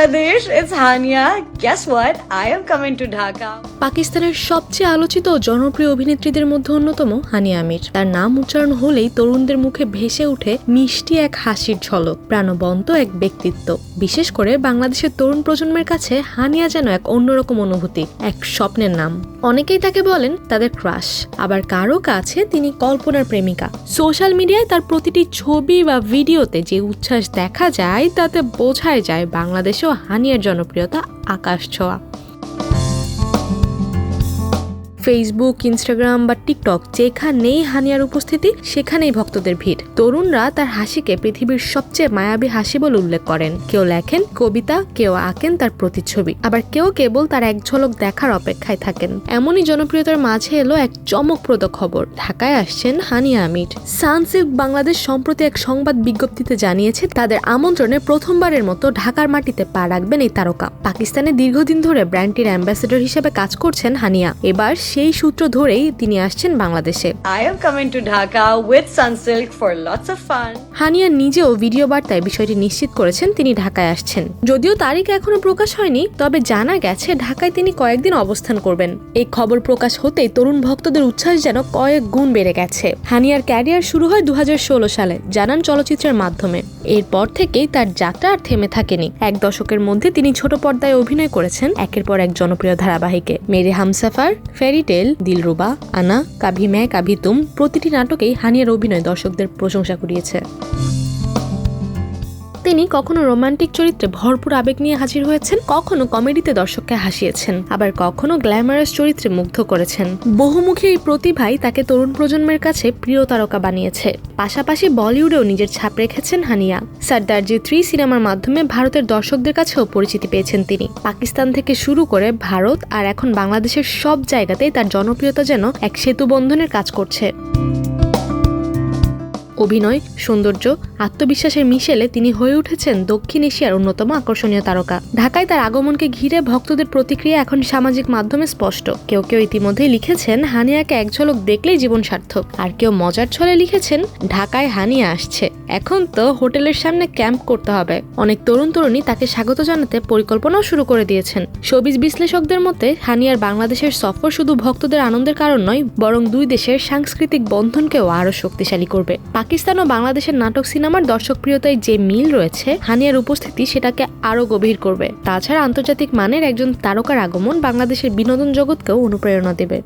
Bangladesh, it's Hania. Guess what? I am coming to Dhaka. পাকিস্তানের সবচেয়ে আলোচিত ও জনপ্রিয় অভিনেত্রীদের মধ্যে অন্যতম হানিয়া আমির। তার নাম উচ্চারণ হলেই তরুণদের মুখে ভেসে ওঠে মিষ্টি এক হাসির ঝলক, প্রাণবন্ত এক ব্যক্তিত্ব। বিশেষ করে বাংলাদেশের তরুণ প্রজন্মের কাছে হানিয়া যেন এক অন্যরকম অনুভূতি, এক স্বপ্নের নাম। অনেকেই তাকে বলেন তাদের ক্রাশ, আবার কারো কাছে তিনি কল্পনার প্রেমিকা। সোশ্যাল মিডিয়ায় তার প্রতিটি ছবি বা ভিডিওতে যে উচ্ছ্বাস দেখা যায় তাতে বোঝাই যায় বাংলাদেশেও হানিয়ার জনপ্রিয়তা আকাশ ছোঁয়া। ফেসবুক, ইনস্টাগ্রাম বা টিকটক যেখানেই হানিয়ার উপস্থিতি সেখানেই ভক্তদের ভিড়। তরুণরা তার হাসিকে পৃথিবীর সবচেয়ে মায়াবী হাসি বলে উল্লেখ করেন। কেউ লেখেন কবিতা, কেউ আঁকেন তার প্রতিচ্ছবি, আবার কেউ কেবল তার এক ঝলক দেখার অপেক্ষায় থাকেন। এমনই জনপ্রিয়তার মাঝে এলো এক চমকপ্রদ খবর, ঢাকায় আসছেন হানিয়া আমির। সানসিল্ক বাংলাদেশ সম্প্রতি এক সংবাদ বিজ্ঞপ্তিতে জানিয়েছে তাদের আমন্ত্রণে প্রথমবারের মতো ঢাকার মাটিতে পা রাখবেন এই তারকা। পাকিস্তানে দীর্ঘদিন ধরে ব্র্যান্ডটির অ্যাম্বাসেডর হিসেবে কাজ করছেন হানিয়া। এবার সেই সূত্র ধরেই তিনি আসছেন বাংলাদেশে। I am coming to Dhaka with Sunsilk for lots of fun. Haniyeh নিজেও ভিডিও বার্তায় বিষয়টি নিশ্চিত করেছেন তিনি ঢাকায় আসছেন। যদিও তারিখ এখনো প্রকাশ হয়নি, তবে জানা গেছে ঢাকায় তিনি কয়েকদিন অবস্থান করবেন। এই খবর প্রকাশ হতেই তরুণ ভক্তদের উচ্ছ্বাস যেন কয়েক গুণ বেড়ে গেছে। হানিয়ার ক্যারিয়ার শুরু হয় 2016 সালে জানান চলচ্চিত্রের মাধ্যমে। এরপর থেকেই তার যাত্রা আর থেমে থাকেনি। এক দশকের মধ্যে তিনি ছোট পর্দায় অভিনয় করেছেন একের পর এক জনপ্রিয় ধারাবাহিকে। মেরে হামসাফার, ফেরি টেল, দিলরুবা, আনা, কাভি মে কাভি তুম প্রতিটি নাটকেই হানিয়ার অভিনয় দর্শকদের প্রশংসা কুড়িয়েছে। তিনি কখনো রোমান্টিক চরিত্রে ভরপুর আবেগ নিয়ে হাজির হয়েছেন, কখনো কমেডিতে দর্শককে হাসিয়েছেন, আবার কখনো গ্ল্যামারাস চরিত্রে মুগ্ধ করেছেন। বহুমুখী এই প্রতিভাই তাকে তরুণ প্রজন্মের কাছে প্রিয় তারকা বানিয়েছে। পাশাপাশি বলিউডেও নিজের ছাপ রেখেছেন হানিয়া। সর্দারজি 3 সিনেমার মাধ্যমে ভারতের দর্শকদের কাছেও পরিচিতি পেয়েছেন তিনি। পাকিস্তান থেকে শুরু করে ভারত আর এখন বাংলাদেশের সব জায়গাতেই তার জনপ্রিয়তা যেন এক সেতু বন্ধনের কাজ করছে। অভিনয়, সৌন্দর্য, আত্মবিশ্বাসের মিশেলে তিনি হয়ে উঠেছেন দক্ষিণ এশিয়ার অন্যতম আকর্ষণীয় তারকা। ঢাকায় তার আগমনকে ঘিরে ভক্তদের প্রতিক্রিয়া এখন সামাজিক মাধ্যমে স্পষ্ট। কেউ কেউ ইতিমধ্যেই লিখেছেন হানিয়াকে এক ঝলক দেখলেই জীবন সার্থক, আর কেউ মজার ছলে লিখেছেন ঢাকায় হানিয়া আসছে, এখন তো হোটেলের সামনে ক্যাম্প করতে হবে। অনেক তরুণ তরুণী তাকে স্বাগত জানাতে পরিকল্পনাও শুরু করে দিয়েছেন। শোবিজ বিশ্লেষকদের মতে হানিয়ার বাংলাদেশের সফর শুধু ভক্তদের আনন্দের কারণ নয়, বরং দুই দেশের সাংস্কৃতিক বন্ধনকেও আরো শক্তিশালী করবে। পাকিস্তান ও বাংলাদেশের নাটক সিনেমার দর্শকপ্রিয়তায় যে মিল রয়েছে, হানিয়ার উপস্থিতি সেটাকে আরো গভীর করবে। তাছাড়া আন্তর্জাতিক মানের একজন তারকার আগমন বাংলাদেশের বিনোদন জগৎকেও অনুপ্রেরণা দেবে।